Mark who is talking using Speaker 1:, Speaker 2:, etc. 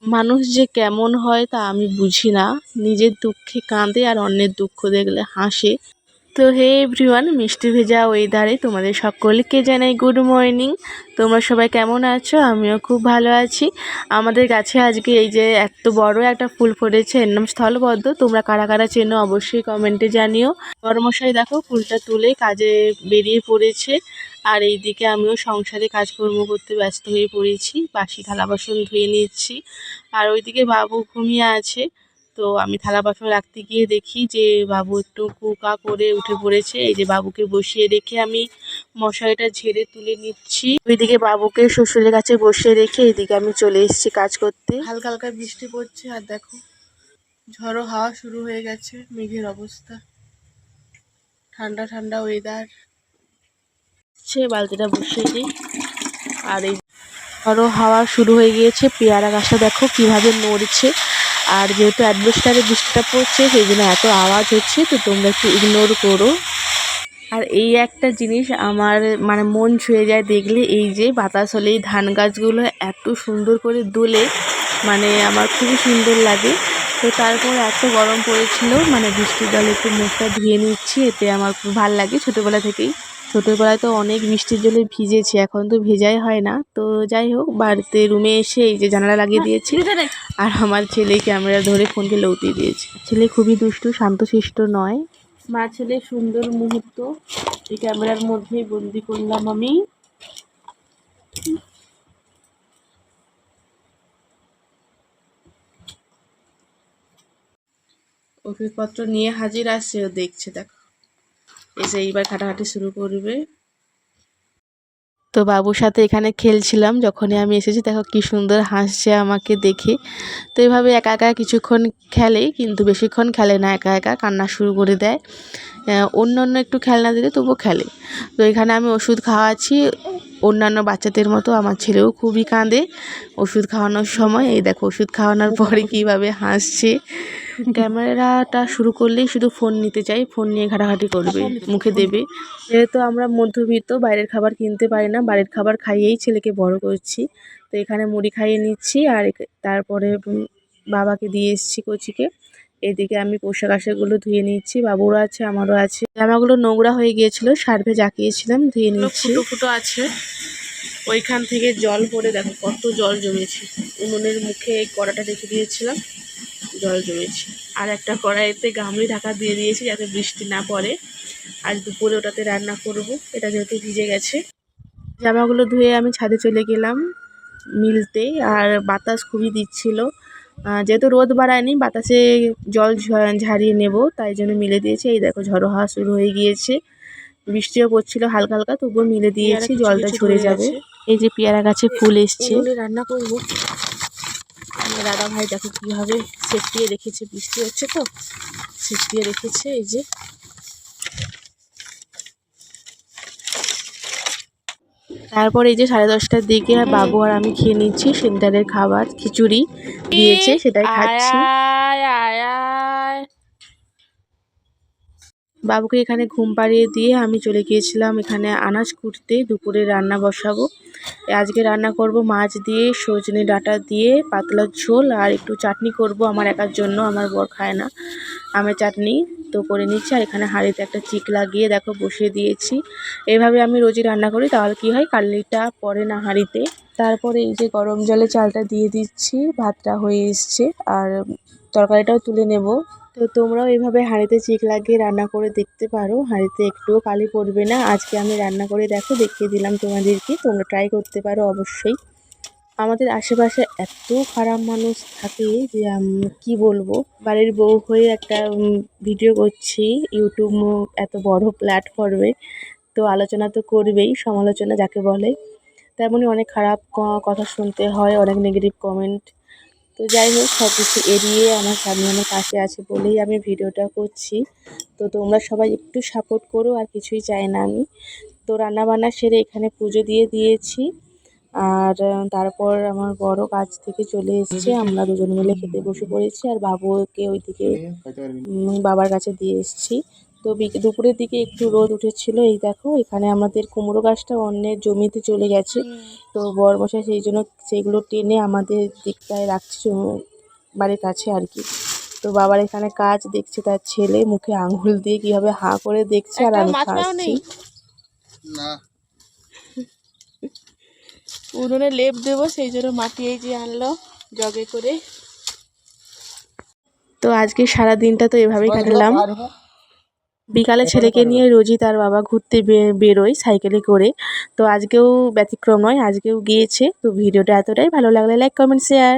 Speaker 1: মানুষ যে কেমন হয় তা আমি বুঝি না, নিজের দুঃখে কাঁদে আর অন্যের দুঃখ দেখলে হাসে। তো হে এভরিওয়ান, মিষ্টি ভেজা ওয়েদারে তোমাদের সকলকে জানাই গুড মর্নিং। তোমরা সবাই কেমন আছো? আমিও খুব ভালো আছি। আমাদের গাছে আজকে এই যে এত বড় একটা ফুল ফুটেছে, এর নাম স্থলপদ্ম। তোমরা কারা কারা চেনো অবশ্যই কমেন্টে জানিও। বড়মশাই দেখো ফুলটা তুলে কাজে বেরিয়ে পড়েছে, আর এইদিকে আমিও সংসারে কাজকর্ম করতে ব্যস্ত হয়ে পড়েছি। বাসি থালা বাসন ধুয়ে নিচ্ছি, আর ওইদিকে বাবু ঘুমিয়ে আছে। তো আমি থালা বাসন রাখতে গিয়ে দেখি যে বাবু একটু কুকা করে উঠে পড়েছে। এই যে বাবুকে বসিয়ে রেখে আমি মশারিটা ঝেড়ে তুলে নিচ্ছি। ওইদিকে বাবুকে শ্বশুরের কাছে বসিয়ে রেখে এইদিকে আমি চলে এসেছি কাজ করতে। হালকা হালকা বৃষ্টি পড়ছে, আর দেখো ঝড়ো হাওয়া শুরু হয়ে গেছে। মেঘের অবস্থা, ঠান্ডা ঠান্ডা ওয়েদার। সে বালতিটা বসিয়ে দিই। আর এই ঝড়ো হাওয়া শুরু হয়ে গিয়েছে। পেয়ারা গাছটা দেখো কিভাবে নড়ছে, আর যেহেতু অ্যাটমসফিয়ারে বৃষ্টিটা পড়ছে সেই জন্য এত আওয়াজ হচ্ছে, তো তোমরা একটু ইগনোর করো। আর এই একটা জিনিস আমার মানে মন ছুঁয়ে যায় দেখলে, এই যে বাতাস হলে এই ধান গাছগুলো এত সুন্দর করে দুলে, মানে আমার খুবই সুন্দর লাগে। তো তারপর এত গরম পড়েছিল, মানে বৃষ্টির জলে একটু মুখটা ধুয়ে নিচ্ছি, এতে আমার খুব ভালো লাগে ছোটোবেলা থেকেই। ছোটোবেলায় তো অনেক বৃষ্টির জলে ভিজেছি, এখন তো ভেজাই হয় না। তো যাই হোক, বাড়িতে রুমে এসে এই যে জানালা লাগিয়ে দিয়েছি, আর আমার ছেলে ক্যামেরা ধরে ফোনকে লৌটিয়ে দিয়েছে। ছেলে খুবই দুষ্টু, শান্তশিষ্ট নয়। মা ছেলে সুন্দর মুহূর্ত এই ক্যামেরার মধ্যেই বন্দি করলাম আমি। ওষুধপত্র নিয়ে হাজির আসছে, ও দেখছে দেখো, এসে এইবার ঘাটাঘাটি শুরু করবে। তো বাবুর সাথে এখানে খেলছিলাম, যখনই আমি এসেছি দেখো কি সুন্দর হাসছে আমাকে দেখে। তো এইভাবে একা একা কিছুক্ষণ খেলে, কিন্তু বেশিক্ষণ খেলে না, একা একা কান্না শুরু করে দেয়। অন্য অন্য একটু খেলনা দিলে তবুও খেলে। তো এখানে আমি ওষুধ খাওয়াচ্ছি, অন্যান্য বাচ্চাদের মতো আমার ছেলেও খুবই কাঁদে ওষুধ খাওয়ানোর সময়। এই দেখো ওষুধ খাওয়ানোর পরে কীভাবে হাসছে। ক্যামেরাটা শুরু করলেই শুধু ফোন নিতে চাই, ফোন নিয়ে ঘাটাঘাটি করবে, মুখে দেবে। যেহেতু আমরা মধ্যবিত্ত, বাইরের খাবার কিনতে পারি না, বাড়ির খাবার খাইয়েই ছেলেকে বড় করছি। তো এখানে মুড়ি খাইয়ে নিচ্ছি, আর তারপরে বাবাকে দিয়ে এসেছি কচিকে। এদিকে আমি পোশাক আশাকগুলো ধুয়ে নিচ্ছি, বাবুরও আছে আমারও আছে। জামাগুলো নোংরা হয়ে গিয়েছিল, সার্ফে জাকিয়েছিলাম, ধুয়ে নিচ্ছি। ফুটো ফুটো আছে, ওইখান থেকে জল পড়ে দেখো কত জল জমেছে। উনুনের মুখে কড়াটা রেখে দিয়েছিলাম, জল জমেছে। আর একটা কড়াইতে গামলি ঢাকা দিয়ে দিয়েছি যাতে বৃষ্টি না পড়ে। আজ দুপুরে ওটাতে রান্না করব, এটা যেহেতু ভিজে গেছে। জামাগুলো ধুয়ে আমি ছাদে চলে গেলাম মিলতে, আর বাতাস খুবই দিচ্ছিল। যেহেতু রোদ বাড়ায়নি, বাতাসে জল ঝারিয়ে নেব, তাই জন্য মিলে দিয়েছি। এই দেখো ঝড়ো হাওয়া শুরু হয়ে গিয়েছে, বৃষ্টিও পড়ছিল হালকা হালকা, তবুও মিলে দিয়েছি, জলটা ঝরে যাবে। এই যে পেয়ারা গাছে ফুল এসছে, রান্না করব। দাদা ভাই দেখো কীভাবে সেফটিয়ে রেখেছে, বৃষ্টি হচ্ছে তো সেফটিয়ে রেখেছে। এই যে তারপর এই যে 10:30টার দিকে বাবু আর আমি খেয়ে নিচ্ছি সেন্টারের খাবার, খিচুড়ি দিয়েছে সেটাই খাচ্ছি। বাবুকে এখানে ঘুম পাড়িয়ে দিয়ে আমি চলে গিয়েছিলাম এখানে আনাজ কুটতে, দুপুরে রান্না বসাবো। আজকে রান্না করব মাছ দিয়ে, সজনে ডাঁটা দিয়ে পাতলা ঝোল, আর একটু চাটনি করব আমার একার জন্য, আমার বর খায় না আমের চাটনি। তো করে নিচ্ছি, আর এখানে হাঁড়িতে একটা চিক লাগিয়ে দেখো বসিয়ে দিয়েছি। এভাবে আমি রোজই রান্না করি, তাহলে কি হয় কালিটা পড়ে না হাঁড়িতে। তারপরে এই যে গরম জলে চালটা দিয়ে দিচ্ছি, ভাতটা হয়ে এসছে, আর তরকারিটাও তুলে নেব। তো তোমরাও এইভাবে হাঁড়িতে চিক লাগিয়ে রান্না করে দেখতে পারো, হাঁড়িতে একটুও কালি পড়বে না। আজকে আমি রান্না করে দেখো দেখিয়ে দিলাম তোমাদেরকে, তোমরা ট্রাই করতে পারো অবশ্যই। আমাদের আশেপাশে এত খারাপ মানুষ থাকে যে কি বলবো। বাড়ির বউ হয়ে একটা ভিডিও করছি, ইউটিউব এত বড় প্ল্যাটফর্মে, তো আলোচনা তো করবেই, সমালোচনা যাকে বলে। তেমনই অনেক খারাপ কথা শুনতে হয়, অনেক নেগেটিভ কমেন্ট। তো যাই হোক, সব কিছু এড়িয়ে আমার স্বামী আমার পাশে আছে বলেই আমি ভিডিওটা করছি। তো তোমরা সবাই একটু সাপোর্ট করো, আর কিছুই চাই না আমি। তো রান্নাবান্না সেরে এখানে পুজো দিয়ে দিয়েছি, আর তারপর আমার বড় কাজ থেকে চলে এসেছে, আমরা দুজন মিলে খেতে বসে পড়েছি, আর বাবুকে ওইদিকে বাবার কাছে দিয়ে এসেছি। তো দুপুরের দিকে একটু রোদ উঠেছিল। এই দেখো এখানে আমাদের কুমড়ো গাছটা অন্যের জমিতে চলে গেছে, তো বরমশাই সেই জন্য সেইগুলো টেনে আমাদের দিকটায় রাখছে, বাড়ির কাছে আর কি। তো বাবার এখানে কাজ দেখছে, তার ছেলে মুখে আঙুল দিয়ে কিভাবে হাঁ করে দেখছে, আর আমি খাচ্ছি।
Speaker 2: না
Speaker 1: উনুনে লেপ দেবো, সেই জন্য মাটি এই যে আনলো জগে করে। তো আজকে সারা দিনটা তো এভাবেই কাটালাম। বিকালে ছেলেকে নিয়ে রোজই তার বাবা ঘুরতে বেরোয় সাইকেলে করে, তো আজকেও ব্যতিক্রম নয়, আজকেও গিয়েছে। তো ভিডিওটা এতটাই ভালো লাগলে লাইক কমেন্ট শেয়ার।